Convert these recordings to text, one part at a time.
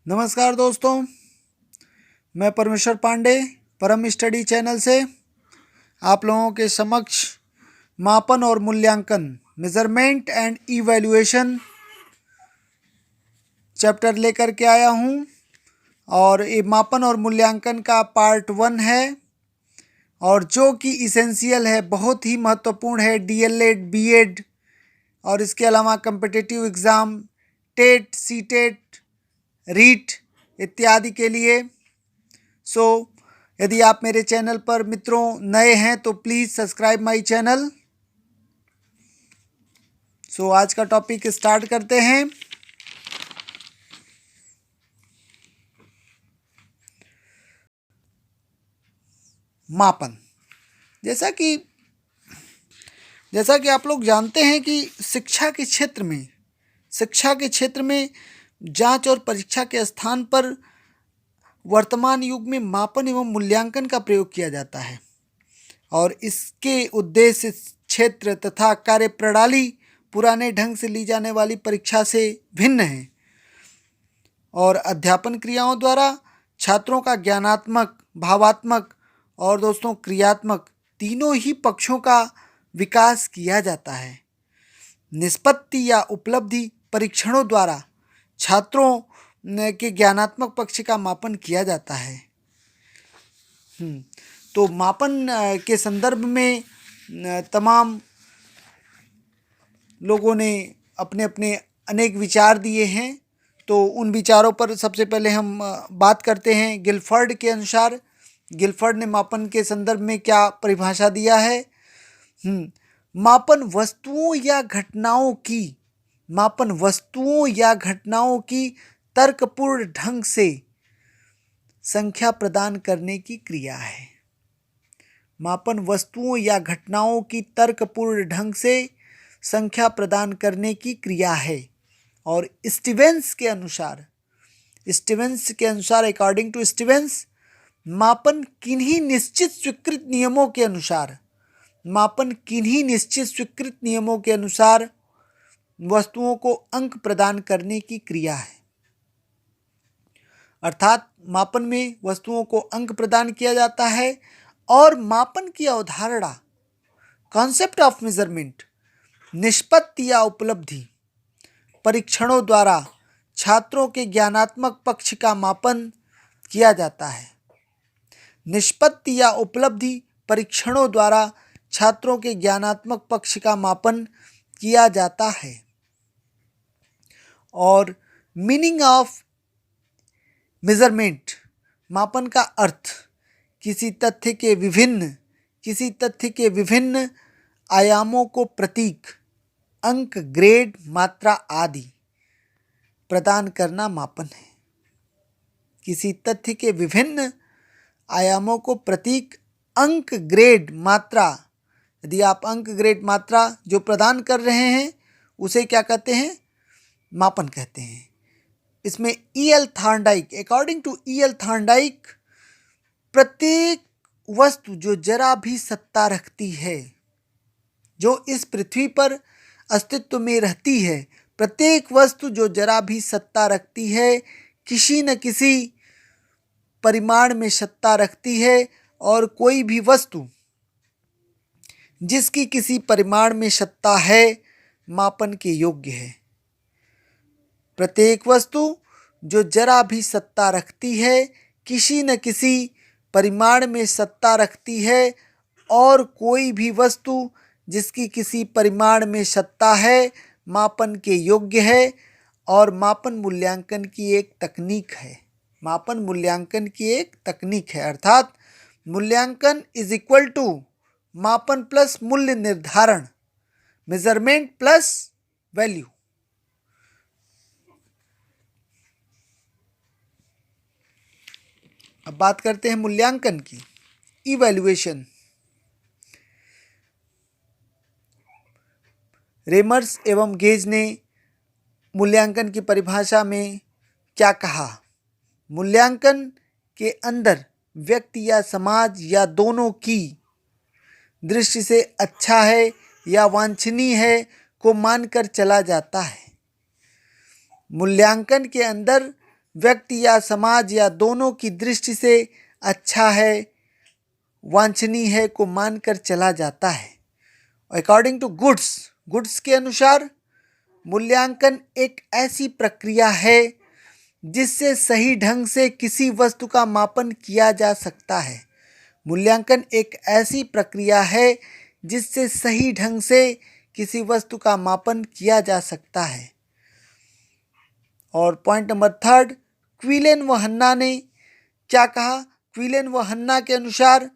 नमस्कार दोस्तों, मैं परमेश्वर पांडे परम स्टडी चैनल से आप लोगों के समक्ष मापन और मूल्यांकन मेजरमेंट एंड इवैल्यूएशन चैप्टर लेकर के आया हूं। और ये मापन और मूल्यांकन का पार्ट 1 है और जो कि इसेंशियल है, बहुत ही महत्वपूर्ण है डीएलएड, बीएड और इसके अलावा competitive exam, TET, CTET, REET इत्यादि के लिए। यदि आप मेरे चैनल पर मित्रों नए हैं तो प्लीज़ सब्सक्राइब माय चैनल। आज का टॉपिक स्टार्ट करते हैं। मापन। जैसा कि आप लोग जानते हैं कि शिक्षा के क्षेत्र में जांच और परीक्षा के स्थान पर वर्तमान युग में मापन एवं मूल्यांकन का प्रयोग किया जाता है और इसके उद्देश्य, क्षेत्र तथा कार्यप्रणाली पुराने ढंग से ली जाने वाली परीक्षा से भिन्न है और अध्यापन क्रियाओं द्वारा छात्रों का ज्ञानात्मक, भावात्मक और दोस्तों क्रियात्मक तीनों ही पक्षों का विकास किया जाता है। निष्पत्ति या उपलब्धि परीक्षणों द्वारा छात्रों के ज्ञानात्मक पक्ष का मापन किया जाता है। तो मापन के संदर्भ में तमाम लोगों ने अपने अपने अनेक विचार दिए हैं। तो उन विचारों पर सबसे पहले हम बात करते हैं। गिलफर्ड के अनुसार, गिलफर्ड ने मापन के संदर्भ में क्या परिभाषा दिया है? मापन वस्तुओं या घटनाओं की तर्कपूर्ण ढंग से संख्या प्रदान करने की क्रिया है। मापन वस्तुओं या घटनाओं की तर्कपूर्ण ढंग से संख्या प्रदान करने की क्रिया है। और स्टीवेंस के अनुसार, अकॉर्डिंग टू स्टीवेंस, मापन किन्हीं निश्चित स्वीकृत नियमों के अनुसार वस्तुओं को अंक प्रदान करने की क्रिया है। अर्थात मापन में वस्तुओं को अंक प्रदान किया जाता है और मापन की अवधारणा, कॉन्सेप्ट ऑफ मेजरमेंट, निष्पत्ति या उपलब्धि परीक्षणों द्वारा छात्रों के ज्ञानात्मक पक्ष का मापन किया जाता है। निष्पत्ति या उपलब्धि परीक्षणों द्वारा छात्रों के ज्ञानात्मक पक्ष का मापन किया जाता है। और मीनिंग ऑफ मेजरमेंट, मापन का अर्थ किसी तथ्य के विभिन्न आयामों को प्रतीक, अंक, ग्रेड, मात्रा आदि प्रदान करना मापन है। किसी तथ्य के विभिन्न आयामों को प्रतीक, अंक, ग्रेड, मात्रा, यदि आप अंक, ग्रेड, मात्रा जो प्रदान कर रहे हैं उसे क्या कहते हैं? मापन कहते हैं। इसमें E.L. Thorndike, according to E.L. Thorndike, प्रत्येक वस्तु जो जरा भी सत्ता रखती है, जो इस पृथ्वी पर अस्तित्व में रहती है, प्रत्येक वस्तु जो जरा भी सत्ता रखती है, किसी न किसी परिमाण में सत्ता रखती है और कोई भी वस्तु जिसकी किसी परिमाण में सत्ता है मापन के योग्य है। प्रत्येक वस्तु जो जरा भी सत्ता रखती है, किसी न किसी परिमाण में सत्ता रखती है और कोई भी वस्तु जिसकी किसी परिमाण में सत्ता है मापन के योग्य है। और मापन मूल्यांकन की एक तकनीक है। अर्थात मूल्यांकन इज इक्वल टू मापन प्लस मूल्य निर्धारण, मेजरमेंट प्लस वैल्यू। अब बात करते हैं मूल्यांकन की, इवैल्यूएशन। रेमर्स एवं गेज ने मूल्यांकन की परिभाषा में क्या कहा? मूल्यांकन के अंदर व्यक्ति या समाज या दोनों की दृष्टि से अच्छा है या वांछनीय है को मानकर चला जाता है। मूल्यांकन के अंदर व्यक्ति या समाज या दोनों की दृष्टि से अच्छा है, वांछनीय है को मानकर चला जाता है। अकॉर्डिंग टू गुड्स के अनुसार मूल्यांकन एक ऐसी प्रक्रिया है जिससे सही ढंग से किसी वस्तु का मापन किया जा सकता है। मूल्यांकन एक ऐसी प्रक्रिया है जिससे सही ढंग से किसी वस्तु का मापन किया जा सकता है। और पॉइंट नंबर 3, क्विलन व हन्ना ने क्या कहा? क्विलन व हन्ना के अनुसार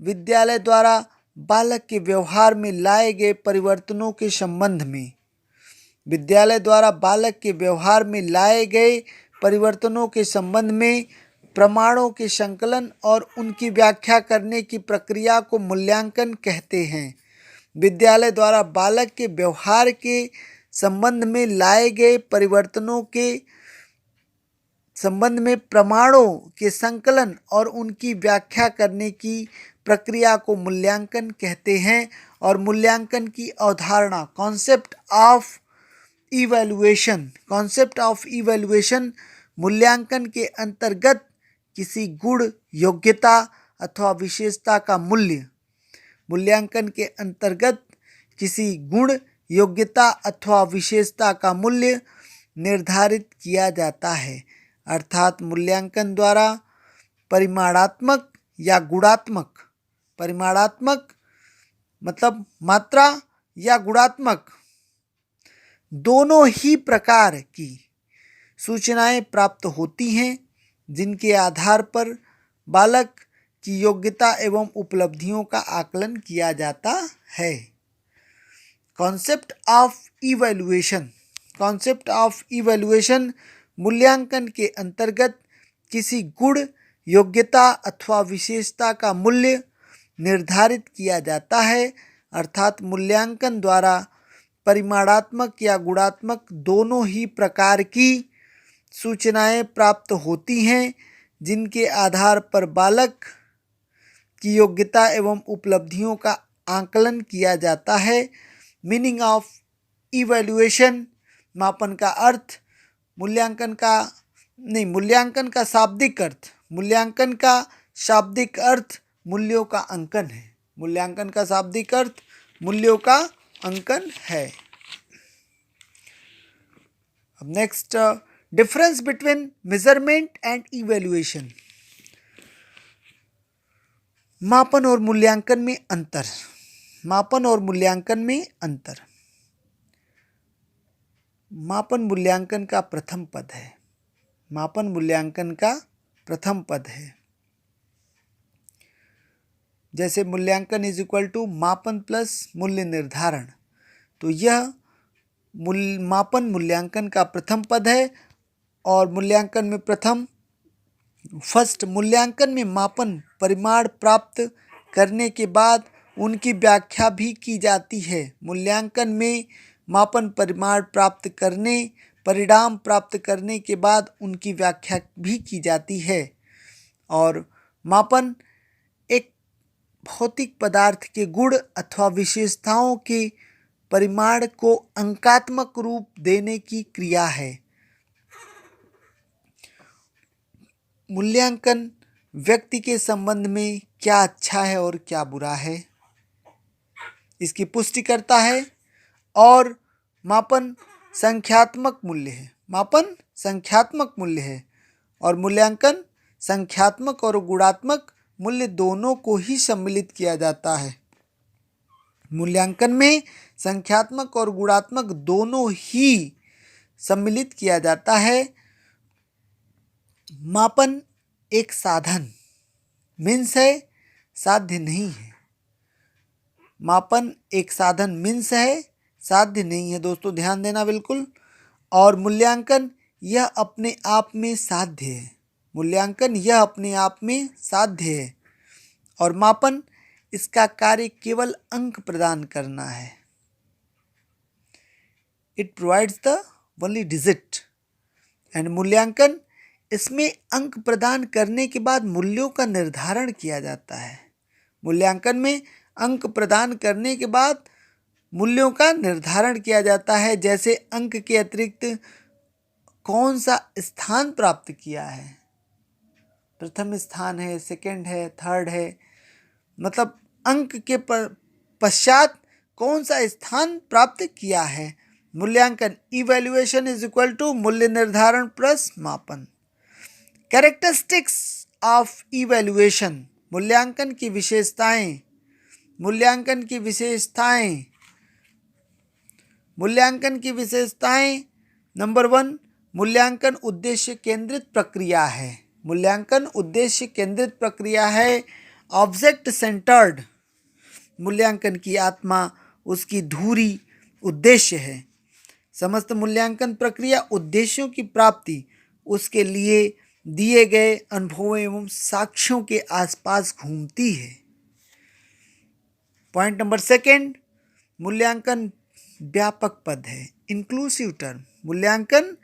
विद्यालय द्वारा बालक के व्यवहार में लाए गए परिवर्तनों के संबंध में, विद्यालय द्वारा बालक के व्यवहार में लाए गए परिवर्तनों के संबंध में प्रमाणों के संकलन और उनकी व्याख्या करने की प्रक्रिया को मूल्यांकन कहते हैं। विद्यालय द्वारा बालक के व्यवहार के संबंध में लाए गए परिवर्तनों के संबंध में प्रमाणों के संकलन और उनकी व्याख्या करने की प्रक्रिया को मूल्यांकन कहते हैं। और मूल्यांकन की अवधारणा कॉन्सेप्ट ऑफ इवैल्यूएशन मूल्यांकन के अंतर्गत किसी गुण, योग्यता अथवा विशेषता का मूल्य, मूल्यांकन के अंतर्गत किसी गुण, योग्यता अथवा विशेषता का मूल्य निर्धारित किया जाता है। अर्थात मूल्यांकन द्वारा परिमाणात्मक या गुणात्मक, परिमाणात्मक मतलब मात्रा या गुणात्मक दोनों ही प्रकार की सूचनाएं प्राप्त होती हैं, जिनके आधार पर बालक की योग्यता एवं उपलब्धियों का आकलन किया जाता है। कॉन्सेप्ट ऑफ इवैल्यूएशन मूल्यांकन के अंतर्गत किसी गुण, योग्यता अथवा विशेषता का मूल्य निर्धारित किया जाता है। अर्थात मूल्यांकन द्वारा परिमाणात्मक या गुणात्मक दोनों ही प्रकार की सूचनाएं प्राप्त होती हैं, जिनके आधार पर बालक की योग्यता एवं उपलब्धियों का आकलन किया जाता है। मीनिंग ऑफ इवैल्यूएशन, मापन का अर्थ, मूल्यांकन का शाब्दिक अर्थ मूल्यों का अंकन है। मूल्यांकन का शाब्दिक अर्थ मूल्यों का अंकन है। अब next, difference between measurement and evaluation. मापन और मूल्यांकन में अंतर। मापन मूल्यांकन का प्रथम पद है। मापन मूल्यांकन का प्रथम पद है। जैसे मूल्यांकन इज इक्वल टू मापन प्लस मूल्य निर्धारण, तो यह मापन मूल्यांकन का प्रथम पद है। और मूल्यांकन में मूल्यांकन में मापन परिमाण प्राप्त करने के बाद उनकी व्याख्या भी की जाती है। मूल्यांकन में मापन परिमाण परिणाम प्राप्त करने के बाद उनकी व्याख्या भी की जाती है। और मापन एक भौतिक पदार्थ के गुण अथवा विशेषताओं के परिमाण को अंकात्मक रूप देने की क्रिया है। मूल्यांकन व्यक्ति के संबंध में क्या अच्छा है और क्या बुरा है, इसकी पुष्टि करता है। और मापन संख्यात्मक मूल्य है। और मूल्यांकन संख्यात्मक और गुणात्मक मूल्य दोनों को ही सम्मिलित किया जाता है। मूल्यांकन में संख्यात्मक और गुणात्मक दोनों ही सम्मिलित किया जाता है। मापन एक साधन मीन्स है, साध्य नहीं है। मापन एक साधन मीन्स है, साध्य नहीं है। दोस्तों ध्यान देना बिल्कुल। और मूल्यांकन यह अपने आप में साध्य है। मूल्यांकन यह अपने आप में साध्य है। और मापन, इसका कार्य केवल अंक प्रदान करना है। It provides the only digit. And मूल्यांकन, इसमें अंक प्रदान करने के बाद मूल्यों का निर्धारण किया जाता है। मूल्यांकन में अंक प्रदान करने के बाद मूल्यों का निर्धारण किया जाता है। जैसे अंक के अतिरिक्त कौन सा स्थान प्राप्त किया है, प्रथम स्थान है, सेकंड है, थर्ड है, मतलब अंक के पश्चात कौन सा स्थान प्राप्त किया है। मूल्यांकन, इवैल्यूएशन इज इक्वल टू मूल्य निर्धारण प्लस मापन। कैरेक्टरिस्टिक्स ऑफ इवैल्यूएशन, मूल्यांकन की विशेषताएं, मूल्यांकन की विशेषताएं, मूल्यांकन की विशेषताएं। नंबर 1, मूल्यांकन उद्देश्य केंद्रित प्रक्रिया है। मूल्यांकन उद्देश्य केंद्रित प्रक्रिया है। ऑब्जेक्ट सेंटर्ड, मूल्यांकन की आत्मा, उसकी धुरी उद्देश्य है। समस्त मूल्यांकन प्रक्रिया उद्देश्यों की प्राप्ति, उसके लिए दिए गए अनुभवों एवं साक्ष्यों के आसपास घूमती है। पॉइंट नंबर 2, मूल्यांकन व्यापक पद है, इंक्लूसिव टर्म। मूल्यांकन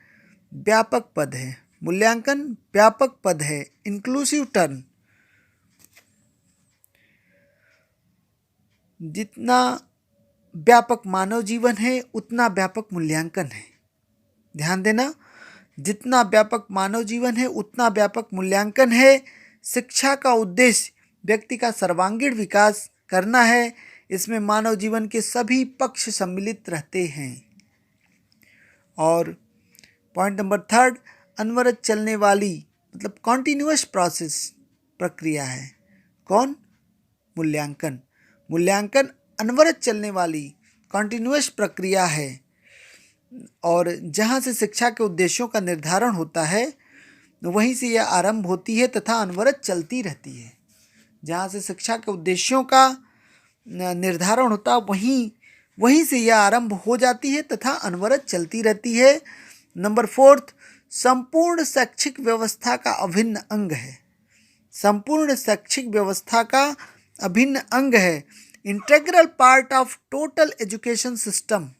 व्यापक पद है, मूल्यांकन व्यापक पद है, इंक्लूसिव टर्म। जितना व्यापक मानव जीवन है उतना व्यापक मूल्यांकन है। ध्यान देना, जितना व्यापक मानव जीवन है उतना व्यापक मूल्यांकन है। शिक्षा का उद्देश्य व्यक्ति का सर्वांगीण विकास करना है। इसमें मानव जीवन के सभी पक्ष सम्मिलित रहते हैं। और पॉइंट नंबर 3, अनवरत चलने वाली, मतलब कॉन्टिन्यूअस प्रोसेस प्रक्रिया है। कौन? मूल्यांकन। मूल्यांकन अनवरत चलने वाली कॉन्टिन्यूअस प्रक्रिया है, और जहाँ से शिक्षा के उद्देश्यों का निर्धारण होता है वहीं से यह आरंभ होती है तथा अनवरत चलती रहती है। जहाँ से शिक्षा के उद्देश्यों का निर्धारण होता है वहीं से यह आरंभ हो जाती है तथा अनवरत चलती रहती है। नंबर 4, संपूर्ण शैक्षिक व्यवस्था का अभिन्न अंग है। संपूर्ण शैक्षिक व्यवस्था का अभिन्न अंग है। Integral part of total education system.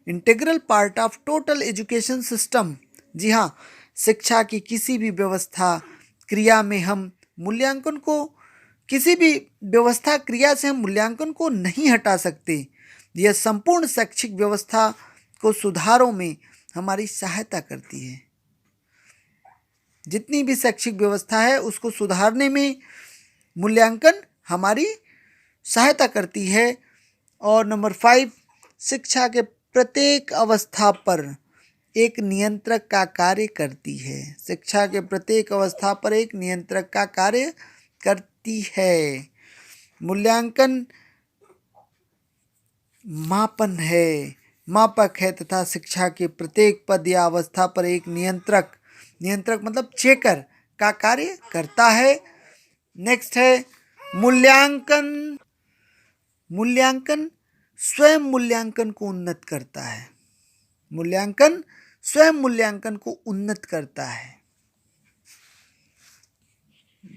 Integral part of total education system. जी हाँ, शिक्षा की किसी भी व्यवस्था क्रिया में हम मूल्यांकन को, किसी भी व्यवस्था क्रिया से हम मूल्यांकन को नहीं हटा सकते। यह संपूर्ण शैक्षिक व्यवस्था को सुधारों में हमारी सहायता करती है। जितनी भी शैक्षिक व्यवस्था है उसको सुधारने में मूल्यांकन हमारी सहायता करती है। और नंबर 5, शिक्षा के प्रत्येक अवस्था पर एक नियंत्रक का कार्य करती है। शिक्षा के प्रत्येक अवस्था पर एक नियंत्रक का कार्य करती है। मूल्यांकन मापन है, मापक है तथा शिक्षा के प्रत्येक पद या अवस्था पर एक नियंत्रक, नियंत्रक मतलब चेकर का कार्य करता है। नेक्स्ट है मूल्यांकन। मूल्यांकन स्वयं मूल्यांकन को उन्नत करता है। मूल्यांकन स्वयं मूल्यांकन को उन्नत करता है।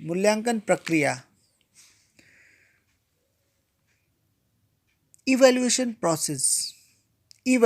मूल्यांकन प्रक्रिया, इवैल्यूएशन प्रोसेस।